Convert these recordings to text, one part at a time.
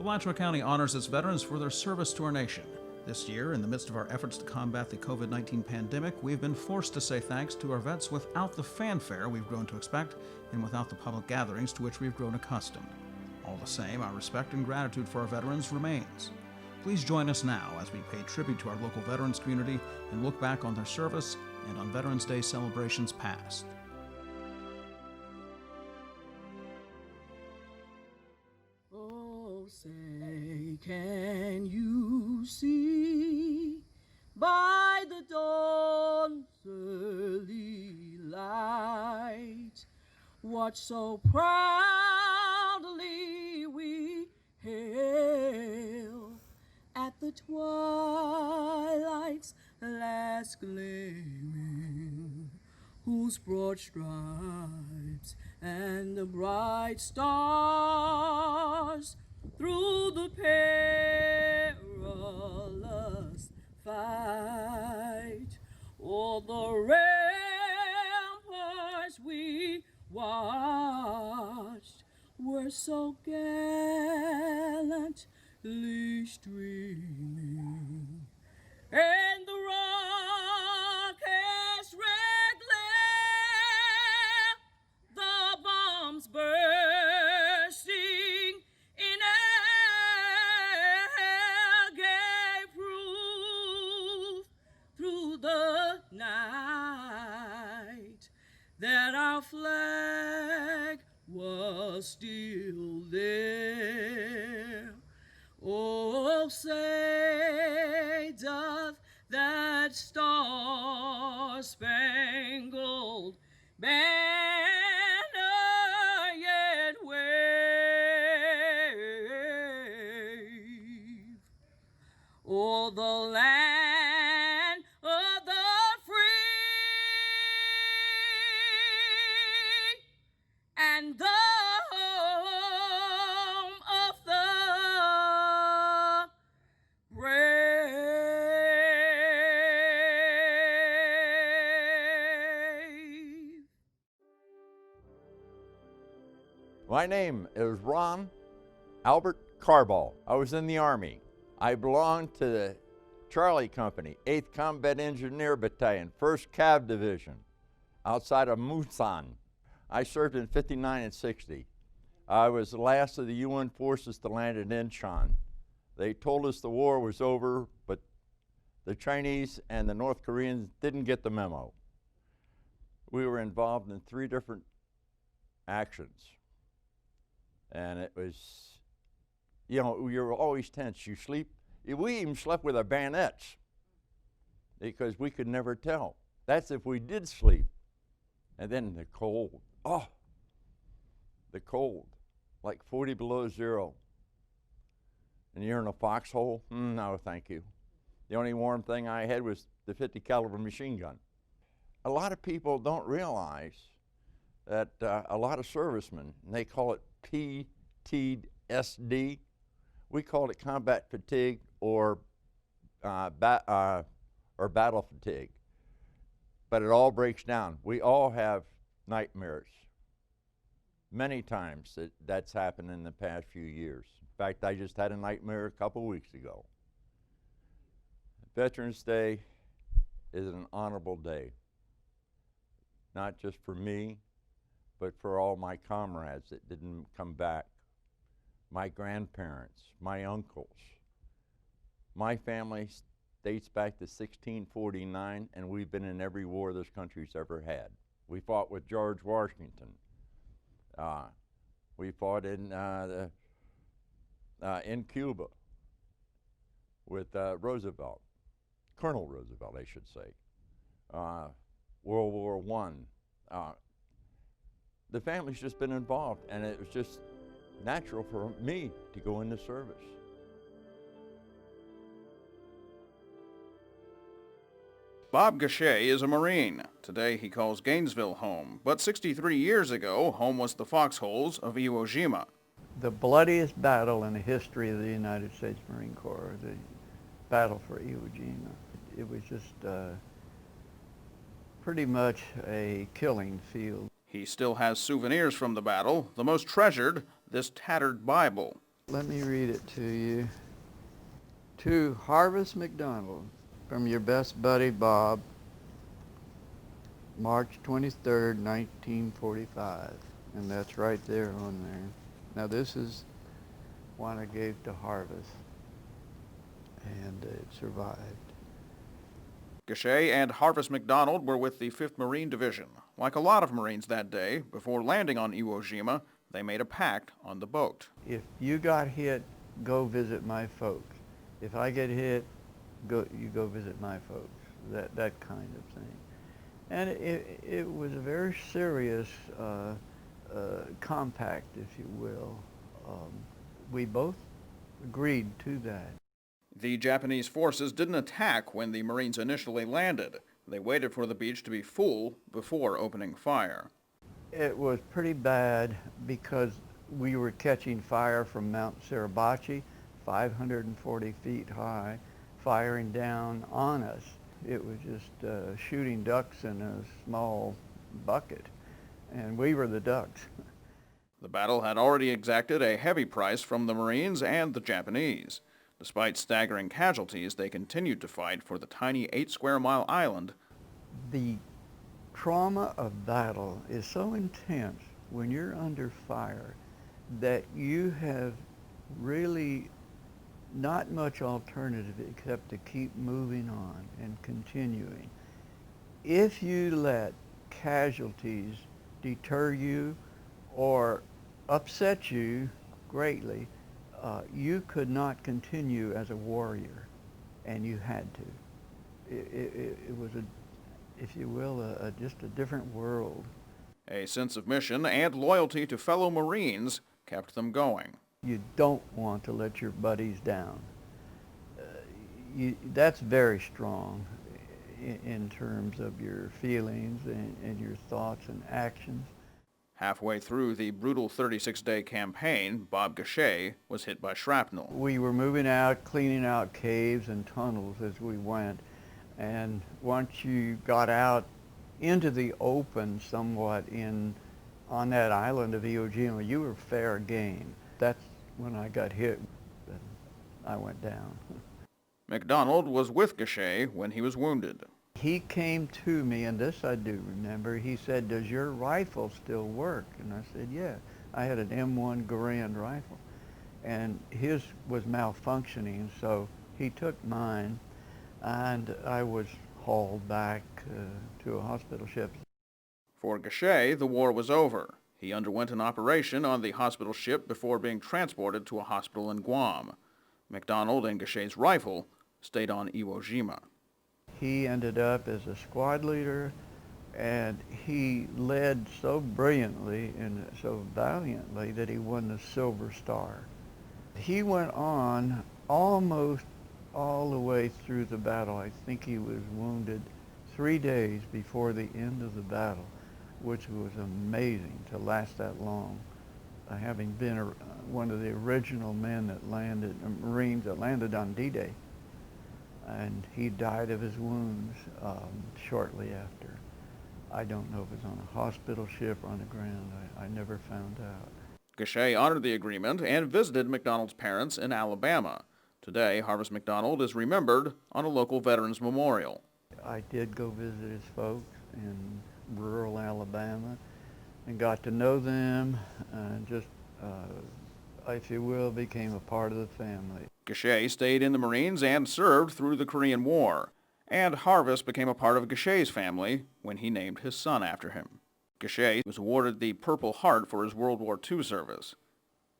Alachua County honors its veterans for their service to our nation. This year, in the midst of our efforts to combat the COVID-19 pandemic, we've been forced to say thanks to our vets without the fanfare we've grown to expect and without the public gatherings to which we've grown accustomed. All the same, our respect and gratitude for our veterans remains. Please join us now as we pay tribute to our local veterans community and look back on their service and on Veterans Day celebrations past. Oh, say, can you see by the dawn's early light what so proudly we hail at the twilight's last gleaming, whose broad stripes and the bright stars through the perilous fight o'er the ramparts we watched were so gallantly streaming, and the rocket's red glare, the bombs bursting in air, gave proof through the night that our flag was still there. Oh, say doth that star-spangled banner yet wave o'er the land of the free and the home of the brave. My name is Ron Albert Carball. I was in the Army. I belonged to the Charlie Company, 8th Combat Engineer Battalion, 1st Cav Division, outside of Musan. I served in 59 and 60. I was the last of the UN forces to land at Incheon. They told us the war was over, but the Chinese and the North Koreans didn't get the memo. We were involved in 3 different actions. And it was, you know, you're always tense. You sleep. We even slept with our bayonets because we could never tell. That's if we did sleep. And then the cold. Oh, the cold, like 40 below zero. And you're in a foxhole? No, thank you. The only warm thing I had was the 50 caliber machine gun. A lot of people don't realize that a lot of servicemen, and they call it PTSD. We call it combat fatigue or battle fatigue. But it all breaks down. We all have nightmares. Many times that's happened in the past few years. In fact, I just had a nightmare a couple weeks ago. Veterans Day is an honorable day, not just for me, but for all my comrades that didn't come back, my grandparents, my uncles. My family dates back to 1649, and we've been in every war this country's ever had. We fought with George Washington. We fought in Cuba with Roosevelt, Colonel Roosevelt, I should say. World War I. The family's just been involved, and it was just natural for me to go into service. Bob Gachet is a Marine. Today he calls Gainesville home, but 63 years ago, home was the foxholes of Iwo Jima. The bloodiest battle in the history of the United States Marine Corps, the battle for Iwo Jima. It was just pretty much a killing field. He still has souvenirs from the battle, the most treasured, this tattered Bible. Let me read it to you. To Harvest McDonald, from your best buddy Bob, March 23rd, 1945. And that's right there on there. Now this is one I gave to Harvest, and it survived. Gachet and Harvest McDonald were with the 5th Marine Division. Like a lot of Marines that day, before landing on Iwo Jima, they made a pact on the boat. If you got hit, go visit my folks. If I get hit, you go visit my folks. That kind of thing. And it was a very serious compact, if you will. We both agreed to that. The Japanese forces didn't attack when the Marines initially landed. They waited for the beach to be full before opening fire. It was pretty bad because we were catching fire from Mount Suribachi, 540 feet high, firing down on us. It was just shooting ducks in a small bucket, and we were the ducks. The battle had already exacted a heavy price from the Marines and the Japanese. Despite staggering casualties, they continued to fight for the tiny 8-square-mile island. The trauma of battle is so intense when you're under fire that you have really not much alternative except to keep moving on and continuing. If you let casualties deter you or upset you greatly, you could not continue as a warrior, and you had to. It was, if you will, just a different world. A sense of mission and loyalty to fellow Marines kept them going. You don't want to let your buddies down. That's very strong in terms of your feelings and your thoughts and actions. Halfway through the brutal 36-day campaign, Bob Gachet was hit by shrapnel. We were moving out, cleaning out caves and tunnels as we went. And once you got out into the open somewhat on that island of Iwo Jima, you were fair game. That's when I got hit, and I went down. McDonald was with Gachet when he was wounded. He came to me, and this I do remember. He said, "Does your rifle still work?" And I said, "Yeah." I had an M1 Garand rifle, and his was malfunctioning, so he took mine, and I was hauled back to a hospital ship. For Gachet, the war was over. He underwent an operation on the hospital ship before being transported to a hospital in Guam. McDonald and Gachet's rifle stayed on Iwo Jima. He ended up as a squad leader, and he led so brilliantly and so valiantly that he won the Silver Star. He went on almost all the way through the battle. I think he was wounded 3 days before the end of the battle, which was amazing to last that long. Having been one of the original men that landed, Marines that landed on D-Day. And he died of his wounds shortly after. I don't know if it was on a hospital ship or on the ground. I never found out. Gachet honored the agreement and visited McDonald's parents in Alabama. Today, Harvest McDonald is remembered on a local veterans memorial. I did go visit his folks in rural Alabama and got to know them and just, if you will, became a part of the family. Gachet stayed in the Marines and served through the Korean War. And Harvest became a part of Gachet's family when he named his son after him. Gachet was awarded the Purple Heart for his World War II service.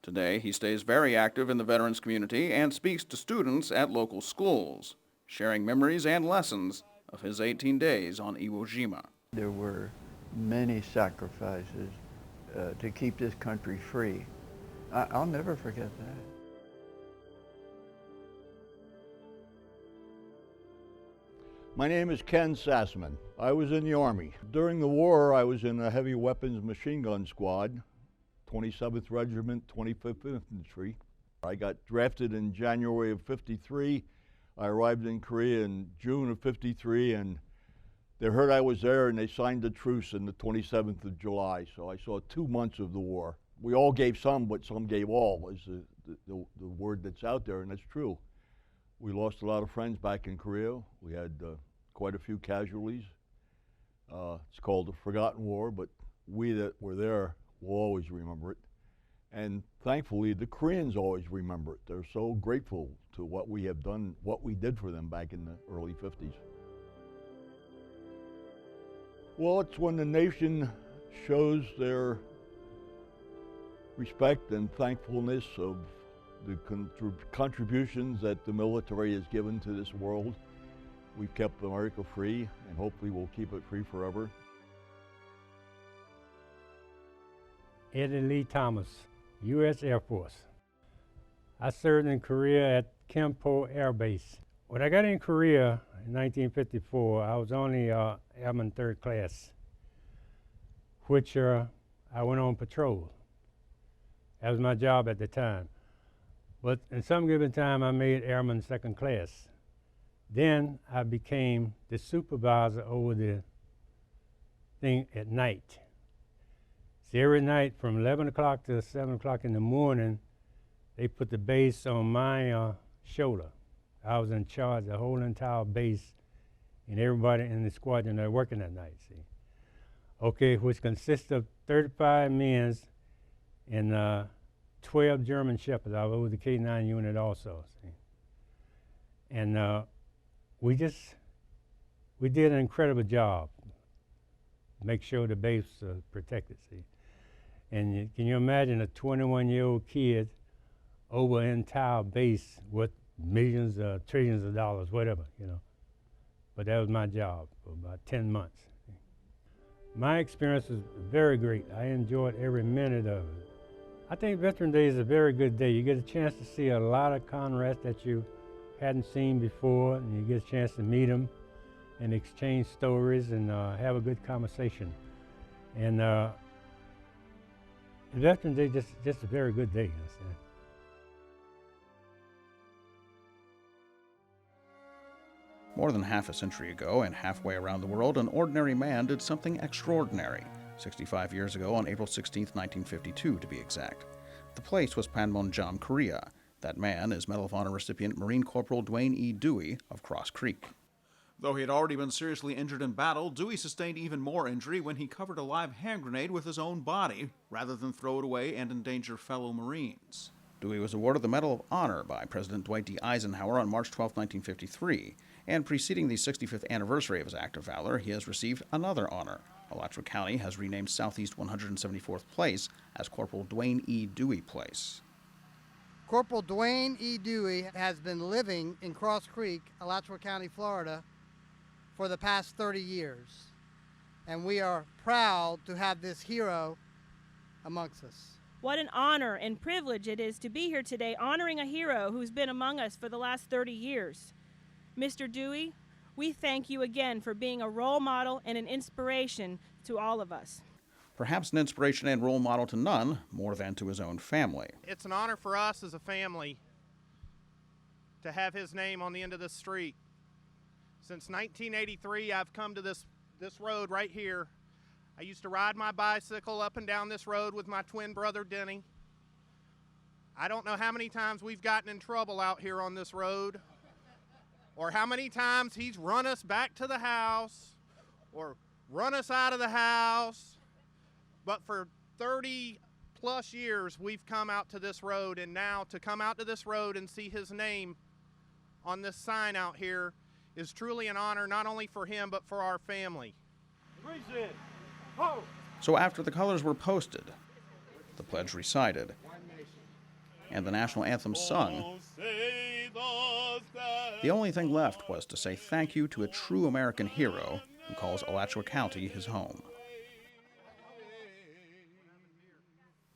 Today, he stays very active in the veterans community and speaks to students at local schools, sharing memories and lessons of his 18 days on Iwo Jima. There were many sacrifices to keep this country free. I'll never forget that. My name is Ken Sassman. I was in the Army. During the war, I was in a heavy weapons machine gun squad, 27th Regiment, 25th Infantry. I got drafted in January of '53. I arrived in Korea in June of '53, and they heard I was there, and they signed the truce on the 27th of July. So I saw 2 months of the war. we all gave some, but some gave all, is the word that's out there, and that's true. We lost a lot of friends back in Korea. We had quite a few casualties. It's called the Forgotten War, but we that were there will always remember it. And thankfully, the Koreans always remember it. They're so grateful to what we have done, what we did for them back in the early 50s. Well, it's when the nation shows their respect and thankfulness of the contributions that the military has given to this world. We've kept America free, and hopefully we'll keep it free forever. Eddie Lee Thomas, U.S. Air Force. I served in Korea at Kimpo Air Base. When I got in Korea in 1954, I was only Airman 3rd Class, which I went on patrol. That was my job at the time. But in some given time, I made Airman 2nd Class. Then I became the supervisor over the thing at night. See, every night from 11 o'clock to 7 o'clock in the morning, they put the base on my shoulder. I was in charge of the whole entire base and everybody in the squadron that are working that night, see. Okay, which consists of 35 men and 12 German Shepherds. I was over the K-9 unit also, see. And we did an incredible job. Make sure the base was protected, see. And can you imagine a 21-year-old kid over an entire base with millions, trillions of dollars, whatever, you know. But that was my job for about 10 months. My experience was very great. I enjoyed every minute of it. I think Veterans Day is a very good day. You get a chance to see a lot of comrades that you hadn't seen before, and you get a chance to meet them and exchange stories and have a good conversation. And Veterans Day is just a very good day, I say. More than half a century ago and halfway around the world, an ordinary man did something extraordinary. 65 years ago, on April 16, 1952 to be exact. The place was Panmunjom, Korea. That man is Medal of Honor recipient Marine Corporal Dwayne E. Dewey of Cross Creek. Though he had already been seriously injured in battle, Dewey sustained even more injury when he covered a live hand grenade with his own body, rather than throw it away and endanger fellow Marines. Dewey was awarded the Medal of Honor by President Dwight D. Eisenhower on March 12, 1953, and preceding the 65th anniversary of his act of valor, he has received another honor. Alachua County has renamed Southeast 174th Place as Corporal Dwayne E. Dewey Place. Corporal Dwayne E. Dewey has been living in Cross Creek, Alachua County, Florida, for the past 30 years. And we are proud to have this hero amongst us. What an honor and privilege it is to be here today honoring a hero who's been among us for the last 30 years. Mr. Dewey, we thank you again for being a role model and an inspiration to all of us. Perhaps an inspiration and role model to none more than to his own family. It's an honor for us as a family to have his name on the end of this street. Since 1983, I've come to this road right here. I used to ride my bicycle up and down this road with my twin brother, Denny. I don't know how many times we've gotten in trouble out here on this road, or how many times he's run us back to the house, or run us out of the house. But for 30 plus years, we've come out to this road, and now to come out to this road and see his name on this sign out here is truly an honor, not only for him, but for our family. So after the colors were posted, the pledge recited, and the national anthem sung, the only thing left was to say thank you to a true American hero who calls Alachua County his home.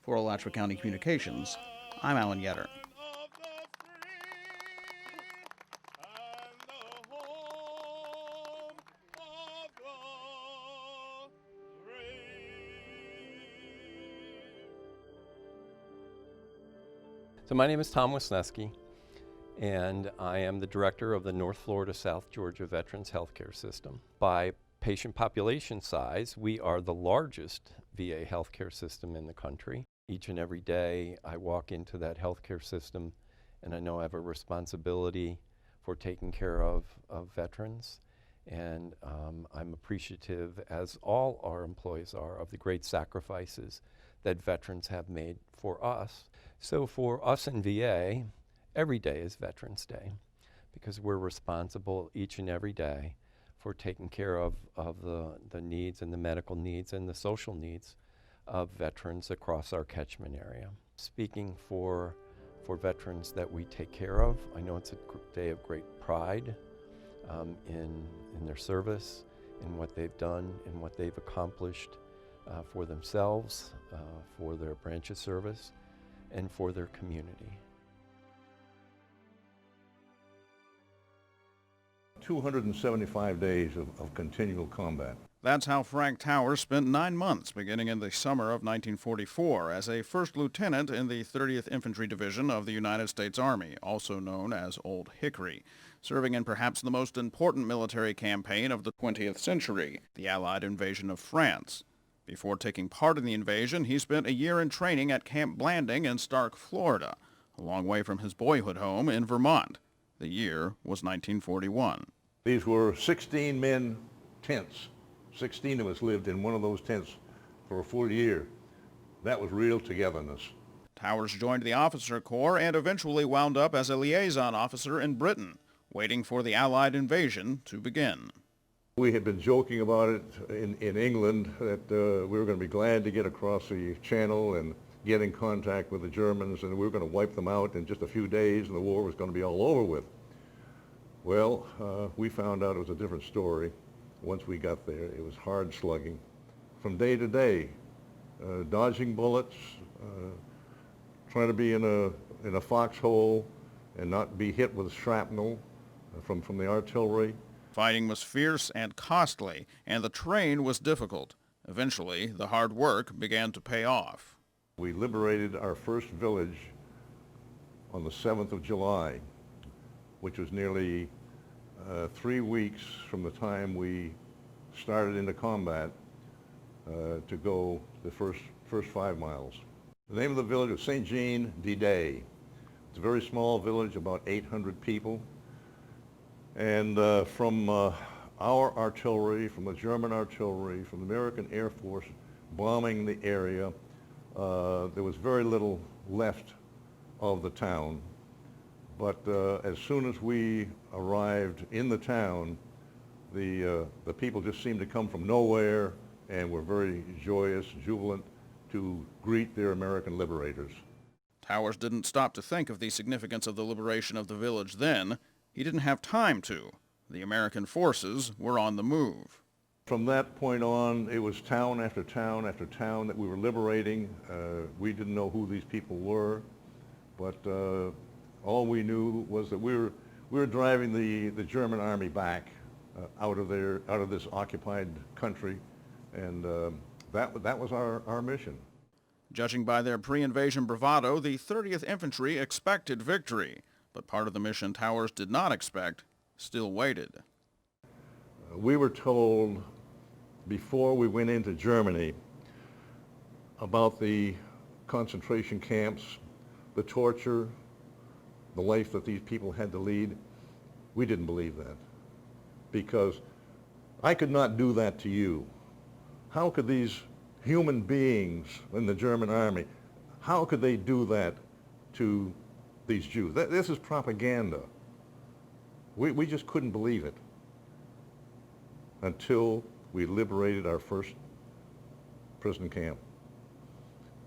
For Alachua County Communications, I'm Alan Yetter. So my name is Tom Wisneski, and I am the director of the North Florida South Georgia Veterans Healthcare System. By patient population size, we are the largest VA healthcare system in the country. Each and every day I walk into that healthcare system and I know I have a responsibility for taking care of veterans. And I'm appreciative, as all our employees are, of the great sacrifices that veterans have made for us. So for us in VA, every day is Veterans Day because we're responsible each and every day for taking care of the needs and the medical needs and the social needs of veterans across our catchment area. Speaking for veterans that we take care of, I know it's a day of great pride in their service, in what they've done, in what they've accomplished for themselves, for their branch of service, and for their community. 275 days of continual combat. That's how Frank Towers spent 9 months beginning in the summer of 1944 as a first lieutenant in the 30th Infantry Division of the United States Army, also known as Old Hickory, serving in perhaps the most important military campaign of the 20th century, the Allied invasion of France. Before taking part in the invasion, he spent a year in training at Camp Blanding in Stark, Florida, a long way from his boyhood home in Vermont. The year was 1941. These were 16-men tents. 16 of us lived in one of those tents for a full year. That was real togetherness. Towers joined the officer corps and eventually wound up as a liaison officer in Britain, waiting for the Allied invasion to begin. We had been joking about it in England that we were going to be glad to get across the channel and get in contact with the Germans, and we were going to wipe them out in just a few days and the war was going to be all over with. Well, we found out it was a different story. Once we got there, it was hard slugging. From day to day, dodging bullets, trying to be in a foxhole and not be hit with shrapnel from the artillery. Fighting was fierce and costly, and the terrain was difficult. Eventually, the hard work began to pay off. We liberated our first village on the 7th of July, which was nearly 3 weeks from the time we started into combat to go the first 5 miles. The name of the village was St. Jean de Day. It's a very small village, about 800 people. And from our artillery, from the German artillery, from the American Air Force bombing the area, there was very little left of the town. But as soon as we arrived in the town, the people just seemed to come from nowhere and were very joyous, jubilant to greet their American liberators. Towers didn't stop to think of the significance of the liberation of the village then. He didn't have time to. The American forces were on the move. From that point on, it was town after town after town that we were liberating. We didn't know who these people were, but all we knew was that we were driving the German army back out of this occupied country, and that was our mission. Judging by their pre-invasion bravado, the 30th Infantry expected victory, but part of the mission Towers did not expect still waited. We were told before we went into Germany about the concentration camps, the torture, the life that these people had to lead. We didn't believe that, because I could not do that to you. How could these human beings in the German army, how could they do that to these Jews? This is propaganda. We just couldn't believe it until we liberated our first prison camp.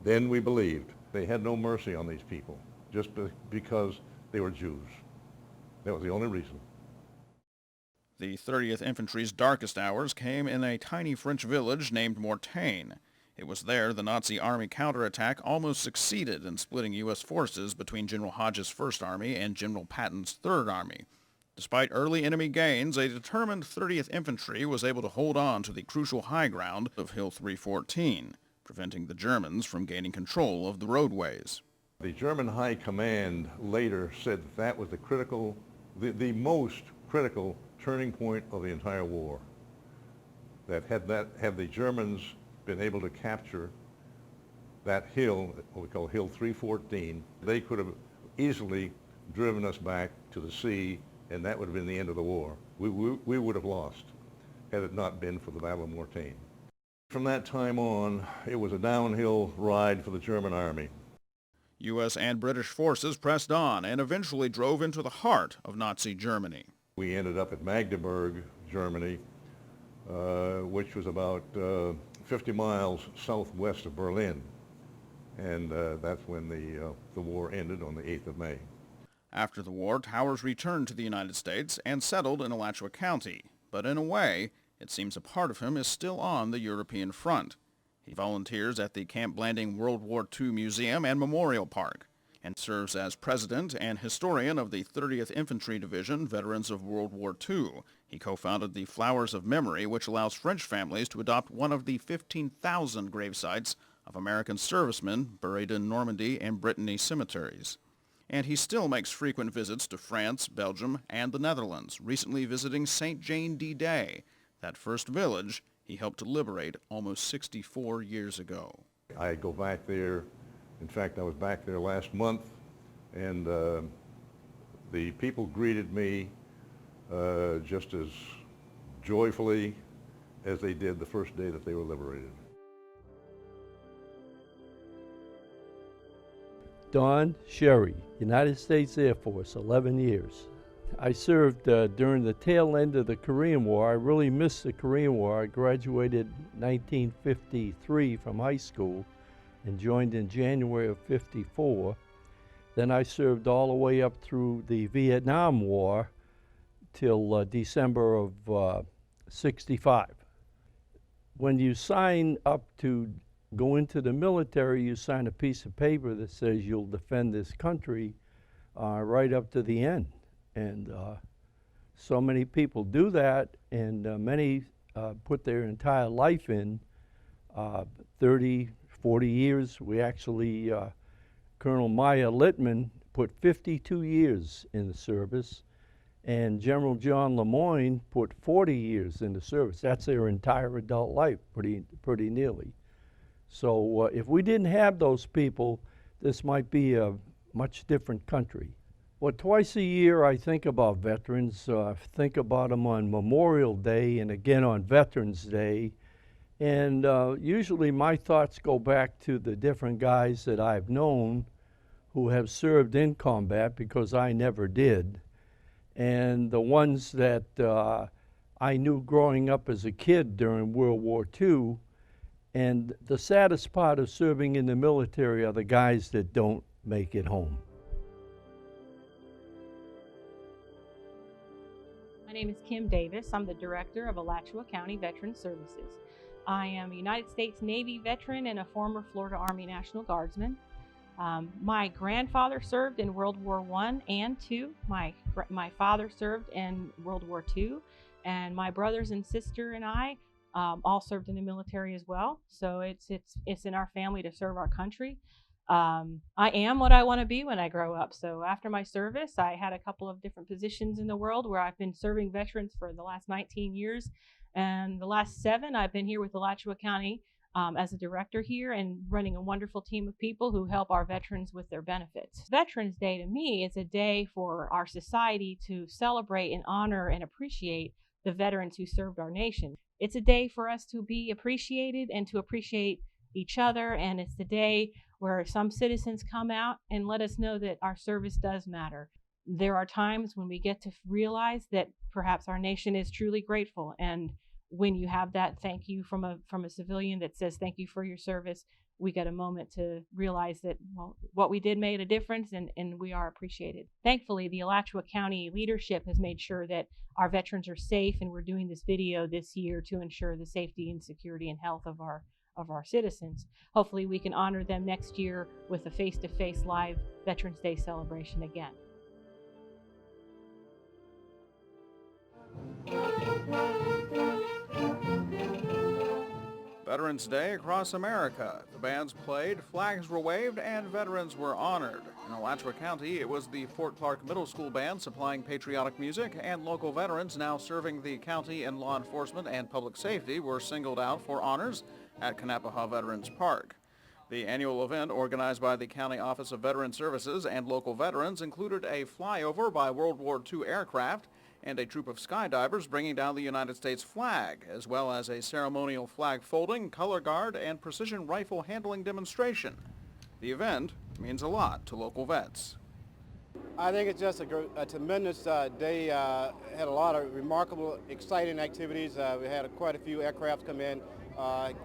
Then we believed. They had no mercy on these people just because they were Jews. That was the only reason. The 30th Infantry's darkest hours came in a tiny French village named Mortagne. It was there the Nazi army counterattack almost succeeded in splitting U.S. forces between General Hodges' First Army and General Patton's Third Army. Despite early enemy gains, a determined 30th Infantry was able to hold on to the crucial high ground of Hill 314, preventing the Germans from gaining control of the roadways. The German High Command later said that was the most critical turning point of the entire war. That had the Germans been able to capture that hill, what we call Hill 314, they could have easily driven us back to the sea, and that would have been the end of the war. We would have lost had it not been for the Battle of Mortain. From that time on, it was a downhill ride for the German army. U.S. and British forces pressed on and eventually drove into the heart of Nazi Germany. We ended up at Magdeburg, Germany, which was about 50 miles southwest of Berlin. And that's when the war ended on the 8th of May. After the war, Towers returned to the United States and settled in Alachua County. But in a way, it seems a part of him is still on the European front. He volunteers at the Camp Blanding World War II Museum and Memorial Park and serves as president and historian of the 30th Infantry Division Veterans of World War II. He co-founded the Flowers of Memory, which allows French families to adopt one of the 15,000 gravesites of American servicemen buried in Normandy and Brittany cemeteries. And he still makes frequent visits to France, Belgium, and the Netherlands, recently visiting St. Jane D-Day, that first village he helped to liberate almost 64 years ago. I go back there. In fact, I was back there last month, and the people greeted me just as joyfully as they did the first day that they were liberated. Don Sherry, United States Air Force, 11 years. I served during the tail end of the Korean War. I really missed the Korean War. I graduated 1953 from high school and joined in January of '54. Then I served all the way up through the Vietnam War till December of '65. When you sign up to go into the military, you sign a piece of paper that says you'll defend this country right up to the end. And so many people do that, and many put their entire life in, 30, 40 years. We actually, Colonel Maya Littman put 52 years in the service, and General John Lemoyne put 40 years in the service. That's their entire adult life, pretty nearly. So if we didn't have those people, this might be a much different country. Well, twice a year I think about veterans. Think about them on Memorial Day and again on Veterans Day. And usually my thoughts go back to the different guys that I've known who have served in combat, because I never did. And the ones that I knew growing up as a kid during World War II. And the saddest part of serving in the military are the guys that don't make it home. My name is Kim Davis. I'm the director of Alachua County Veterans Services. I am a United States Navy veteran and a former Florida Army National Guardsman. My grandfather served in World War I and II. My father served in World War II, and my brothers and sister and I all served in the military as well. So it's in our family to serve our country. I am what I want to be when I grow up. So after my service, I had a couple of different positions in the world where I've been serving veterans for the last 19 years. And the last 7, I've been here with Alachua County as a director here and running a wonderful team of people who help our veterans with their benefits. Veterans Day to me is a day for our society to celebrate and honor and appreciate the veterans who served our nation. It's a day for us to be appreciated and to appreciate each other, and it's the day where some citizens come out and let us know that our service does matter. There are times when we get to realize that perhaps our nation is truly grateful, and when you have that thank you from a civilian that says thank you for your service, we get a moment to realize that, well, what we did made a difference, and we are appreciated. Thankfully, the Alachua County leadership has made sure that our veterans are safe, and we're doing this video this year to ensure the safety and security and health of our citizens. Hopefully we can honor them next year with a face-to-face live Veterans Day celebration again. Veterans Day across America. The bands played, flags were waved, and veterans were honored. In Alachua County, it was the Fort Clark Middle School Band supplying patriotic music, and local veterans now serving the county in law enforcement and public safety were singled out for honors at Kanapaha Veterans Park. The annual event, organized by the County Office of Veteran Services and local veterans, included a flyover by World War II aircraft and a troop of skydivers bringing down the United States flag, as well as a ceremonial flag folding, color guard, and precision rifle handling demonstration. The event means a lot to local vets. I think it's just a tremendous day. Had a lot of remarkable, exciting activities. We had quite a few aircrafts come in,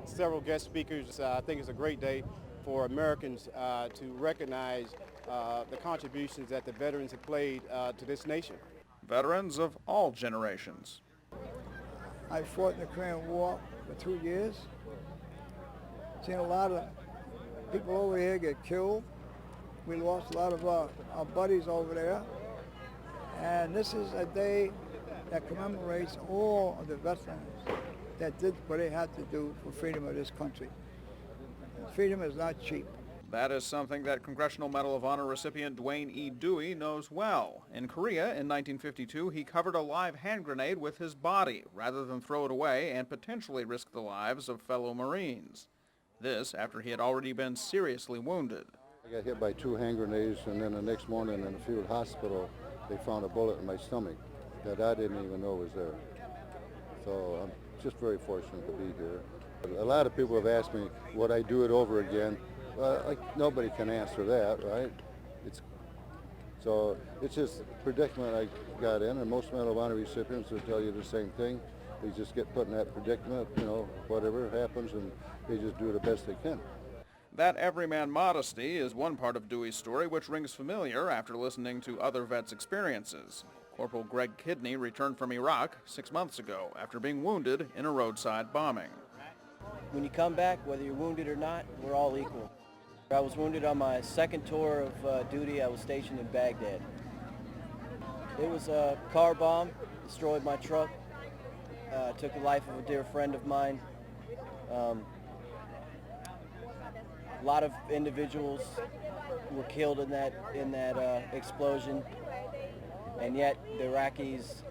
several guest speakers. I think it's a great day for Americans to recognize the contributions that the veterans have played to this nation. Veterans of all generations. I fought in the Korean War for 2 years. Seen a lot of people over here get killed. We lost a lot of our buddies over there. And this is a day that commemorates all of the veterans that did what they had to do for freedom of this country. And freedom is not cheap. That is something that Congressional Medal of Honor recipient Dwayne E. Dewey knows well. In Korea in 1952, he covered a live hand grenade with his body rather than throw it away and potentially risk the lives of fellow Marines. This after he had already been seriously wounded. I got hit by 2 hand grenades, and then the next morning in the field hospital, they found a bullet in my stomach that I didn't even know was there. So I'm just very fortunate to be here. A lot of people have asked me, would I do it over again? Well, nobody can answer that, right? So it's just a predicament I got in, and most Medal of Honor recipients will tell you the same thing. They just get put in that predicament, whatever happens, and they just do the best they can. That everyman modesty is one part of Dewey's story which rings familiar after listening to other vets' experiences. Corporal Greg Kidney returned from Iraq 6 months ago after being wounded in a roadside bombing. When you come back, whether you're wounded or not, we're all equal. I was wounded on my second tour of duty. I was stationed in Baghdad. It was a car bomb, destroyed my truck, took the life of a dear friend of mine. A lot of individuals were killed in that explosion, and yet the Iraqis,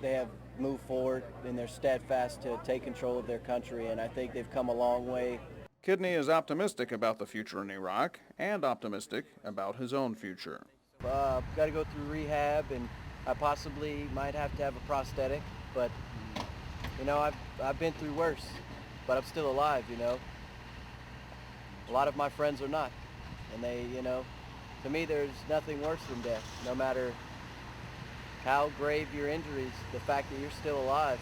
they have moved forward and they're steadfast to take control of their country, and I think they've come a long way. Kidney is optimistic about the future in Iraq and optimistic about his own future. Got to go through rehab, and I possibly might have to have a prosthetic, but I've been through worse, but I'm still alive, A lot of my friends are not, and they, to me there's nothing worse than death. No matter how grave your injuries, the fact that you're still alive,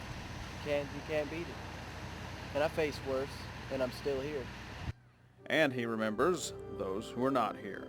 you can't beat it. And I faced worse, and I'm still here. And he remembers those who are not here.